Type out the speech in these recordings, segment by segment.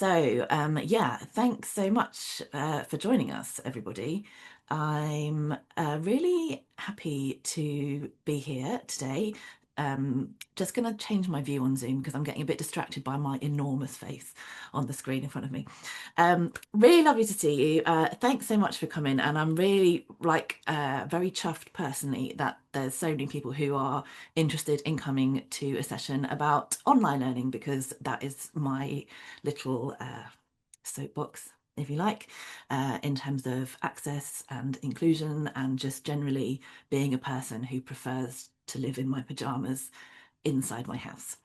Yeah, thanks so much for joining us, everybody. I'm really happy to be here today. Just going to change my view on Zoom because I'm getting a bit distracted by my enormous face on the screen in front of me. Really lovely to see you. Thanks so much for coming, and I'm really very chuffed personally that there's so many people who are interested in coming to a session about online learning because that is my little soapbox, if you like, in terms of access and inclusion and just generally being a person who prefers to live in my pajamas inside my house.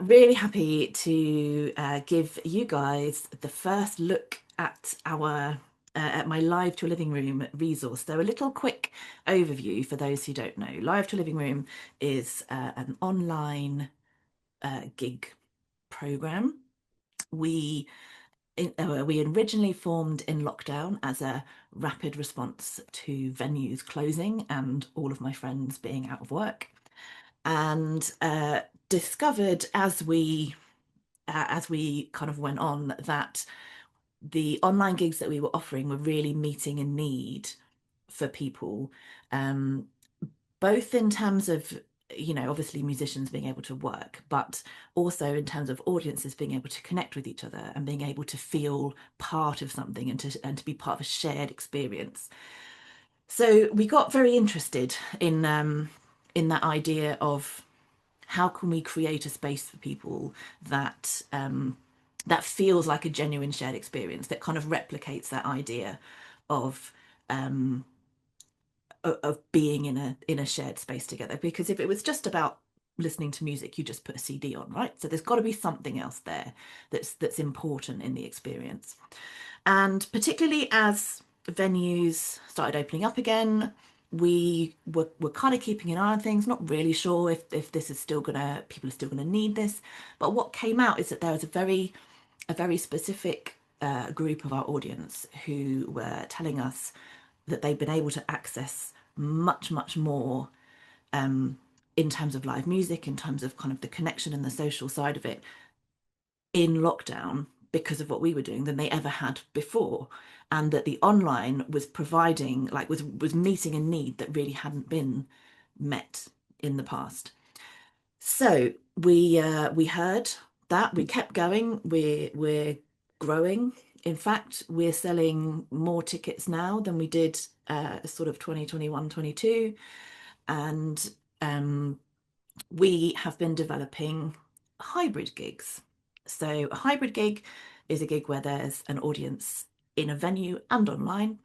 Really happy to give you guys the first look at our at my Live to a Living Room resource. So a little quick overview for those who don't know. Live to a Living Room is an online gig program. We originally formed in lockdown as a rapid response to venues closing and all of my friends being out of work, and discovered as we kind of went on that the online gigs that we were offering were really meeting a need for people, um, both in terms of, obviously musicians being able to work, but also in terms of audiences being able to connect with each other and being able to feel part of something and to be part of a shared experience. So we got very interested in that idea of how can we create a space for people that feels like a genuine shared experience that kind of replicates that idea of um, of being in a shared space together. Because if it was just about listening to music, you just put a CD on, right? So there's got to be something else there that's important in the experience. And particularly as venues started opening up again, we were kind of keeping an eye on things, not really sure if this is still gonna people are still gonna need this. But what came out is that there was a very specific group of our audience who were telling us that they've been able to access much, much more in terms of live music, in terms of kind of the connection and the social side of it in lockdown because of what we were doing than they ever had before. And that the online was providing, like, was meeting a need that really hadn't been met in the past. So we heard that, we kept going, we're growing. In fact, we're selling more tickets now than we did sort of 2021, 22. And we have been developing hybrid gigs. So a hybrid gig is a gig where there's an audience in a venue and online.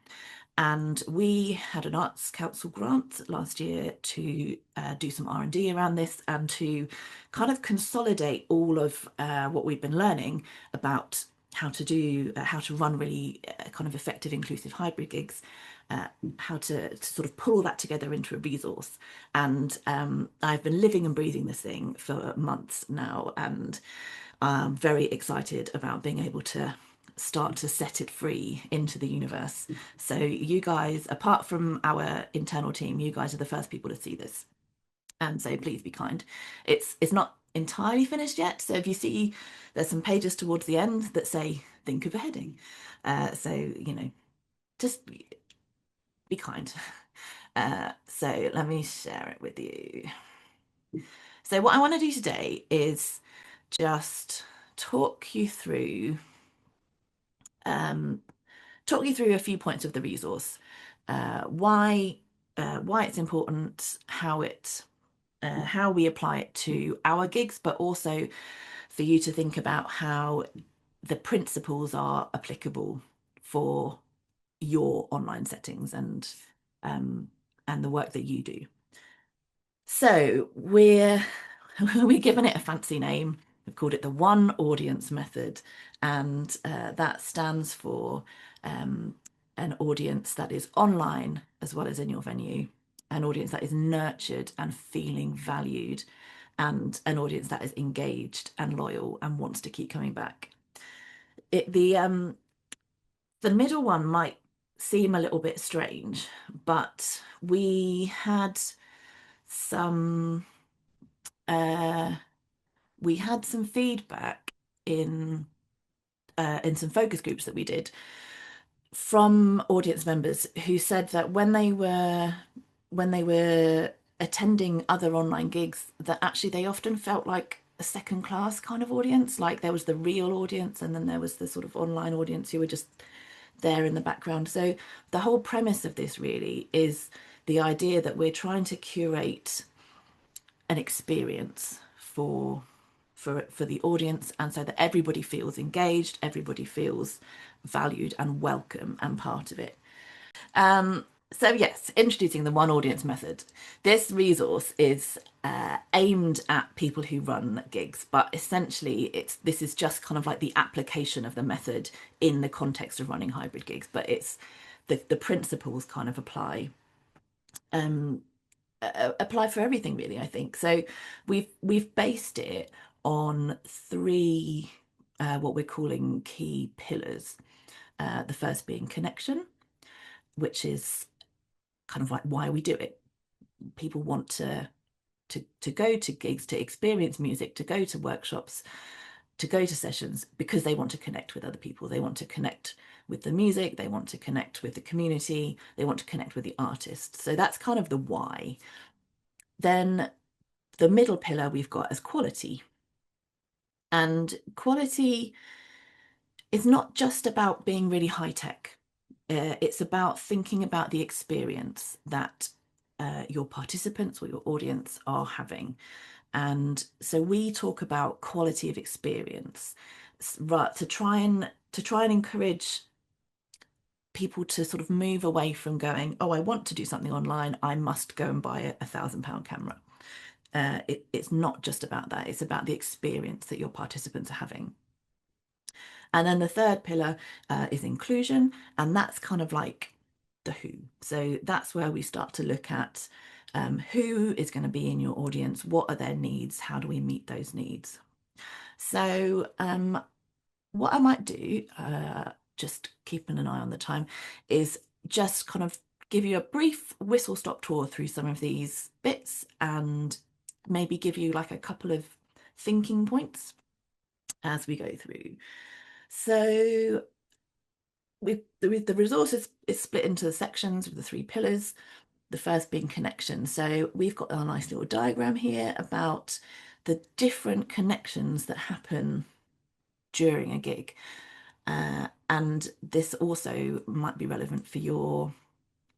And we had an Arts Council grant last year to do some R&D around this and to kind of consolidate all of what we've been learning about how to run really kind of effective, inclusive hybrid gigs, how to sort of pull all that together into a resource. And I've been living and breathing this thing for months now, and I'm very excited about being able to start to set it free into the universe. So you guys, apart from our internal team, you guys are the first people to see this. And so please be kind. It's not entirely finished yet. So if you see there's some pages towards the end that say think of a heading. Just be kind. So let me share it with you. So what I want to do today is just talk you through um, talk you through a few points of the resource, uh, why why it's important, how we apply it to our gigs, but also for you to think about how the principles are applicable for your online settings um, and the work that you do. So we're given it a fancy name. We've called it the One Audience Method, and that stands for um, an audience that is online as well as in your venue, an audience that is nurtured and feeling valued, and an audience that is engaged and loyal and wants to keep coming back. The middle one might seem a little bit strange, but some uh, we had some feedback in some focus groups that we did from audience members who said that when they were attending other online gigs, that actually they often felt like a second class kind of audience. Like there was the real audience, and then there was the sort of online audience who were just there in the background. So the whole premise of this really is the idea that we're trying to curate an experience for the audience, and so that everybody feels engaged, everybody feels valued and welcome and part of it. So yes, introducing the one audience method. This resource is aimed at people who run gigs, but essentially this is just kind of like the application of the method in the context of running hybrid gigs, but it's the principles kind of apply for everything really, I think. So we've based it on three what we're calling key pillars. The first being connection, which is kind of like why we do it. People want to go to gigs, to experience music, to go to workshops, to go to sessions because they want to connect with other people. They want to connect with the music, they want to connect with the community, they want to connect with the artist. So that's kind of the why. Then the middle pillar we've got as quality. And quality is not just about being really high tech. It's about thinking about the experience that your participants or your audience are having. And so we talk about quality of experience, right, to try and encourage people to sort of move away from going, oh, I want to do something online, I must go and buy a £1,000 camera. It's not just about that. It's about the experience that your participants are having. And then the third pillar is inclusion, and that's kind of like the who. So that's where we start to look at who is going to be in your audience, what are their needs, how do we meet those needs. So what I might do, just keeping an eye on the time, is just kind of give you a brief whistle-stop tour through some of these bits and maybe give you like a couple of thinking points as we go through. So the resource is split into the sections with the three pillars, the first being connection. So we've got a nice little diagram here about the different connections that happen during a gig. And this also might be relevant for your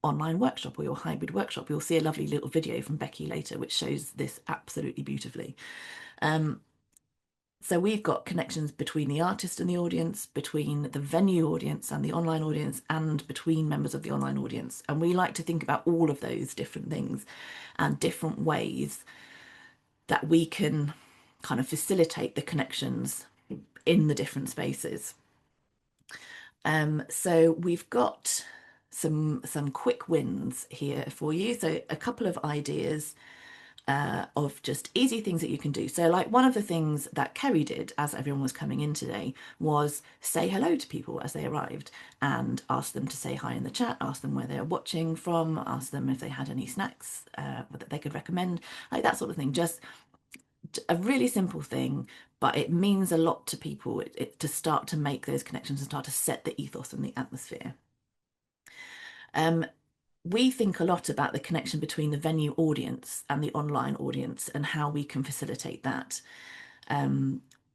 online workshop or your hybrid workshop. You'll see a lovely little video from Becki later, which shows this absolutely beautifully. So we've got connections between the artist and the audience, between the venue audience and the online audience, and between members of the online audience. And we like to think about all of those different things and different ways that we can kind of facilitate the connections in the different spaces. So we've got some quick wins here for you. So a couple of ideas of just easy things that you can do. So like one of the things that Kerry did as everyone was coming in today was say hello to people as they arrived and ask them to say hi in the chat, ask them where they're watching from, ask them if they had any snacks that they could recommend, like that sort of thing. Just a really simple thing, but it means a lot to people to start to make those connections and start to set the ethos and the atmosphere. We think a lot about the connection between the venue audience and the online audience and how we can facilitate that.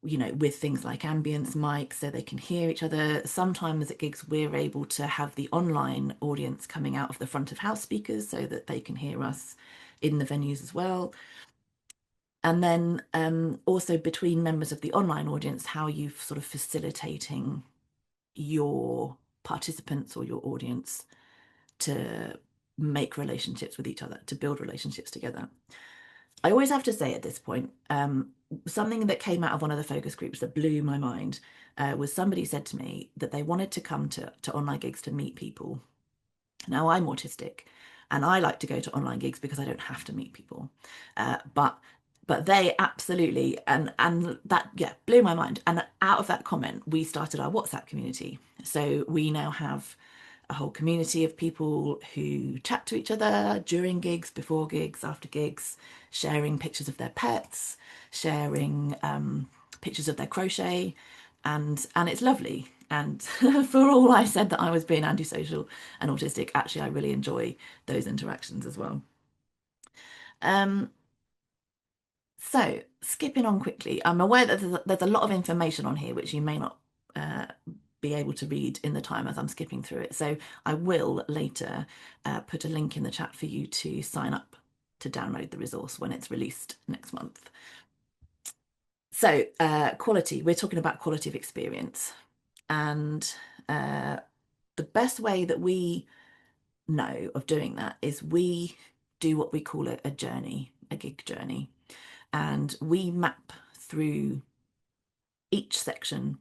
With things like ambience mics so they can hear each other. Sometimes at gigs, we're able to have the online audience coming out of the front of house speakers so that they can hear us in the venues as well. And then also between members of the online audience, how you're sort of facilitating your participants or your audience to make relationships with each other, to build relationships together. I always have to say at this point, something that came out of one of the focus groups that blew my mind was somebody said to me that they wanted to come to online gigs to meet people. Now I'm autistic and I like to go to online gigs because I don't have to meet people. But they absolutely, and that, yeah, blew my mind. And out of that comment, we started our WhatsApp community. So we now have a whole community of people who chat to each other during gigs, before gigs, after gigs, sharing pictures of their pets, sharing pictures of their crochet, and it's lovely. And for all I said that I was being antisocial and autistic, actually I really enjoy those interactions as well. Um, so skipping on quickly, I'm aware that there's a lot of information on here which you may not be able to read in the time as I'm skipping through it. So I will later put a link in the chat for you to sign up to download the resource when it's released next month. So quality, we're talking about quality of experience. And the best way that we know of doing that is we do what we call a journey, a gig journey. And we map through each section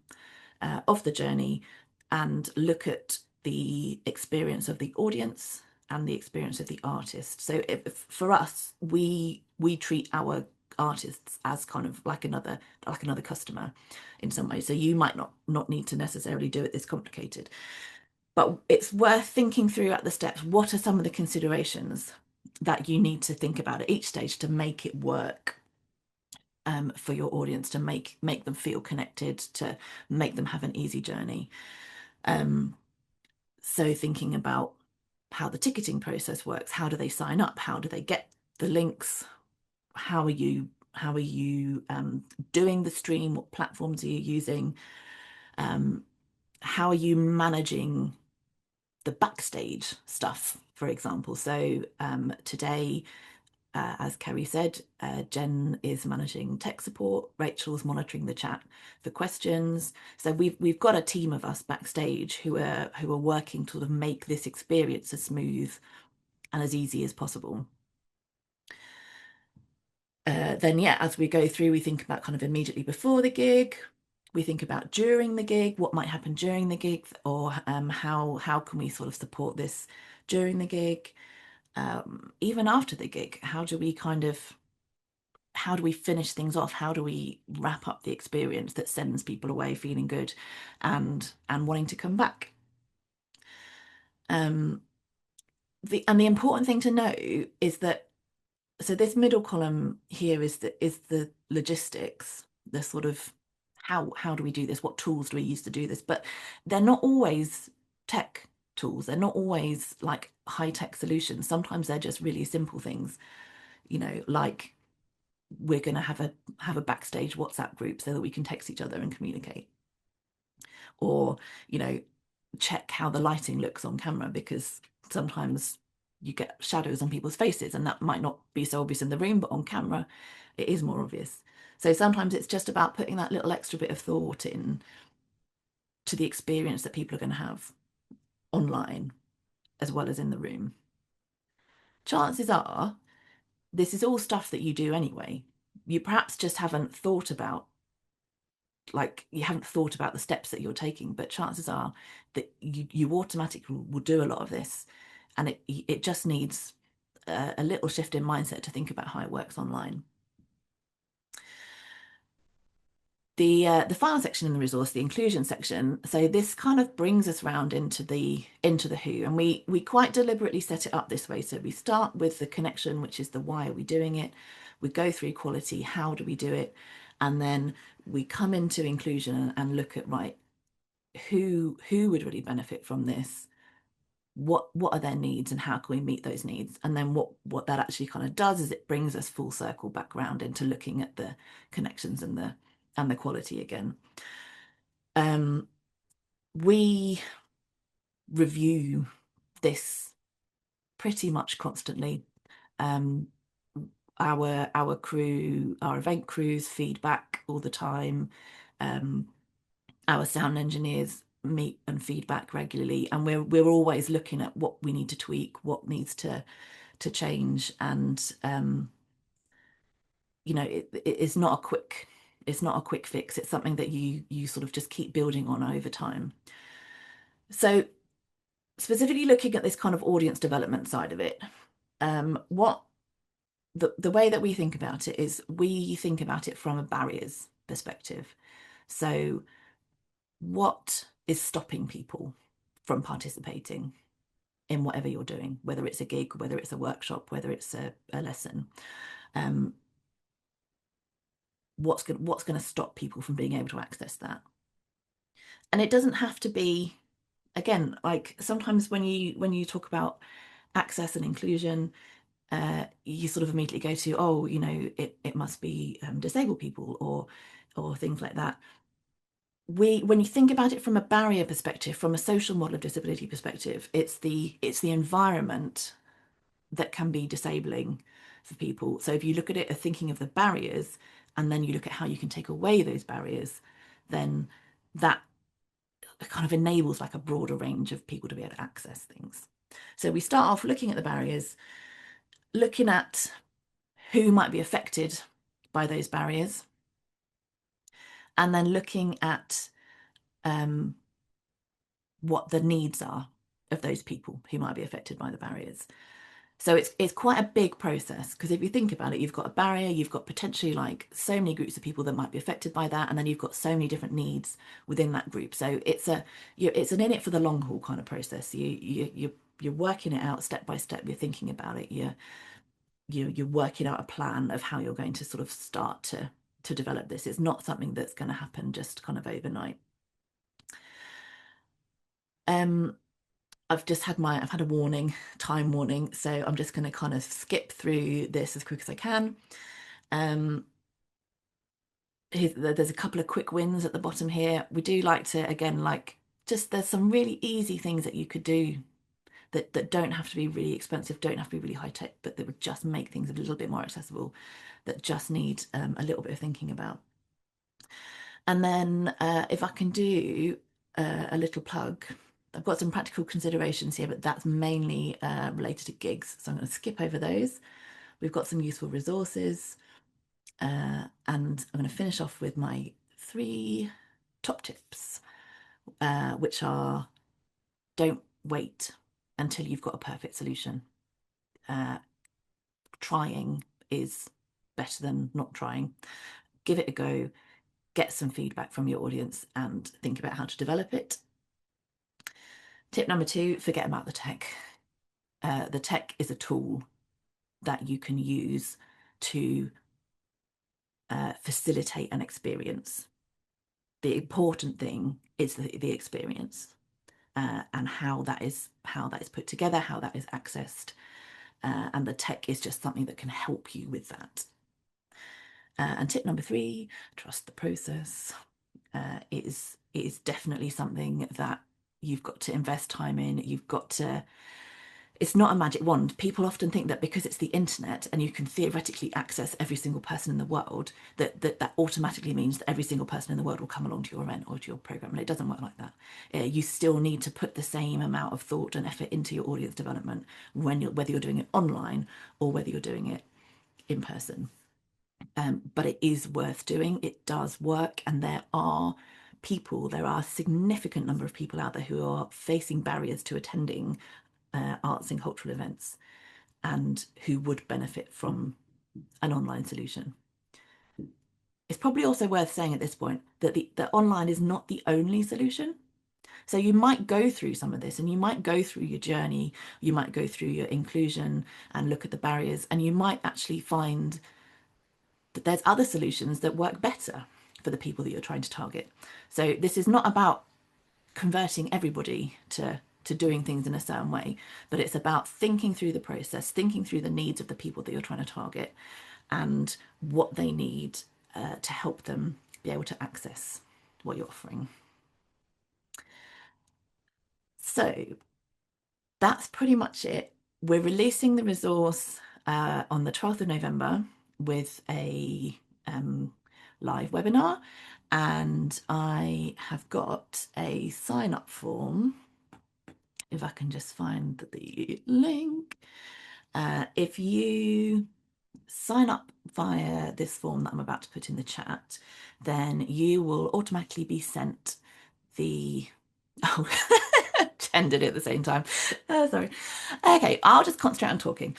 of the journey and look at the experience of the audience and the experience of the artist. So for us, we treat our artists as kind of like another customer in some way. So you might not need to necessarily do it this complicated, but it's worth thinking through at the steps. What are some of the considerations that you need to think about at each stage to make it work for your audience, to make them feel connected, to make them have an easy journey. So thinking about how the ticketing process works, how do they sign up? How do they get the links? How are you doing the stream? What platforms are you using? How are you managing the backstage stuff, for example? So today, as Kerry said, Jen is managing tech support. Rachel's monitoring the chat for questions. So we've got a team of us backstage who are working to sort of make this experience as smooth and as easy as possible. Then yeah, as we go through, we think about kind of immediately before the gig. We think about during the gig, what might happen during the gig, or how can we sort of support this during the gig. Even after the gig, how do we finish things off? How do we wrap up the experience that sends people away feeling good and wanting to come back? The important thing to know is that, so this middle column here is the logistics, the sort of how do we do this? What tools do we use to do this? But they're not always tech tools. They're not always like high-tech solutions. Sometimes they're just really simple things, like we're going to have a backstage WhatsApp group so that we can text each other and communicate, or check how the lighting looks on camera, because sometimes you get shadows on people's faces and that might not be so obvious in the room, but on camera it is more obvious. So sometimes it's just about putting that little extra bit of thought in to the experience that people are going to have online as well as in the room. Chances are this is all stuff that you do anyway. You perhaps just haven't thought about the steps that you're taking, but chances are that you automatically will do a lot of this, and it just needs a little shift in mindset to think about how it works online. The final section in the resource, the inclusion section, so this kind of brings us round into the who, and we quite deliberately set it up this way. So we start with the connection, which is the why are we doing it. We go through quality, how do we do it, and then we come into inclusion and look at, right, who would really benefit from this, what are their needs and how can we meet those needs. And then what that actually kind of does is it brings us full circle back around into looking at the connections and the quality again. We review this pretty much constantly. Our crew, our event crews feedback all the time. Our sound engineers meet and feedback regularly, and we're always looking at what we need to tweak, what needs to change, and it's not a quick fix. It's something that you sort of just keep building on over time. So specifically looking at this kind of audience development side of it, what the way that we think about it is we think about it from a barriers perspective. So what is stopping people from participating in whatever you're doing, whether it's a gig, whether it's a workshop, whether it's a lesson? what's going to stop people from being able to access that. And it doesn't have to be, again, like sometimes when you talk about access and inclusion, you sort of immediately go to, oh, it must be disabled people or things like that. When you think about it from a barrier perspective, from a social model of disability perspective, it's the environment that can be disabling for people. So if you look at it, thinking of the barriers, and then you look at how you can take away those barriers, then that kind of enables like a broader range of people to be able to access things. So we start off looking at the barriers, looking at who might be affected by those barriers, and then looking at what the needs are of those people who might be affected by the barriers. So it's quite a big process, because if you think about it, you've got a barrier, you've got potentially like so many groups of people that might be affected by that, and then you've got so many different needs within that group. So it's an in it for the long haul kind of process. You're working it out step by step. You're thinking about it. You're working out a plan of how you're going to sort of start to develop this. It's not something that's going to happen just kind of overnight. I've had a time warning, so I'm just going to kind of skip through this as quick as I can. There's a couple of quick wins at the bottom here. We do like to, again, like just there's some really easy things that you could do that don't have to be really expensive, don't have to be really high tech, but that would just make things a little bit more accessible, that just need a little bit of thinking about. And then if I can do a little plug, I've got some practical considerations here, but that's mainly related to gigs. So I'm going to skip over those. We've got some useful resources, and I'm going to finish off with my 3 top tips, which are: don't wait until you've got a perfect solution. Trying is better than not trying. Give it a go, get some feedback from your audience, and think about how to develop it. Tip number 2, forget about the tech. The tech is a tool that you can use to facilitate an experience. The important thing is the experience, and how that is put together, how that is accessed, and the tech is just something that can help you with that. And tip number 3, trust the process. It is definitely something that you've got to invest time in. It's not a magic wand. People often think that because it's the internet and you can theoretically access every single person in the world, that automatically means that every single person in the world will come along to your event or to your program. And it doesn't work like that. You still need to put the same amount of thought and effort into your audience development whether you're doing it online or whether you're doing it in person. But it is worth doing. It does work, and there are a significant number of people out there who are facing barriers to attending arts and cultural events, and who would benefit from an online solution. It's probably also worth saying at this point that the online is not the only solution. So you might go through some of this, and you might go through your journey, you might go through your inclusion and look at the barriers, and you might actually find that there's other solutions that work better for the people that you're trying to target. So this is not about converting everybody to doing things in a certain way, but it's about thinking through the process, thinking through the needs of the people that you're trying to target, and what they need to help them be able to access what you're offering. So that's pretty much it. We're releasing the resource on the 12th of November with a live webinar, and I have got a sign up form. If I can just find the link. If you sign up via this form that I'm about to put in the chat, then you will automatically be sent the oh Jen did it at the same time. Sorry. Okay, I'll just concentrate on talking.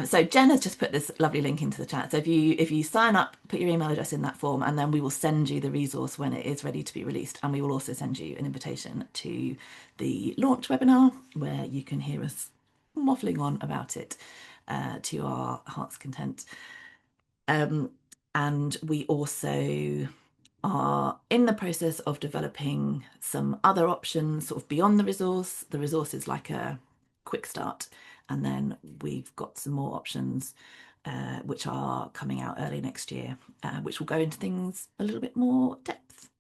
So Jen has just put this lovely link into the chat. So if you sign up, put your email address in that form, and then we will send you the resource when it is ready to be released. And we will also send you an invitation to the launch webinar, where you can hear us waffling on about it to our heart's content. And we also are in the process of developing some other options sort of beyond the resource. The resource is like a quick start, and then we've got some more options which are coming out early next year, which will go into things a little bit more depth.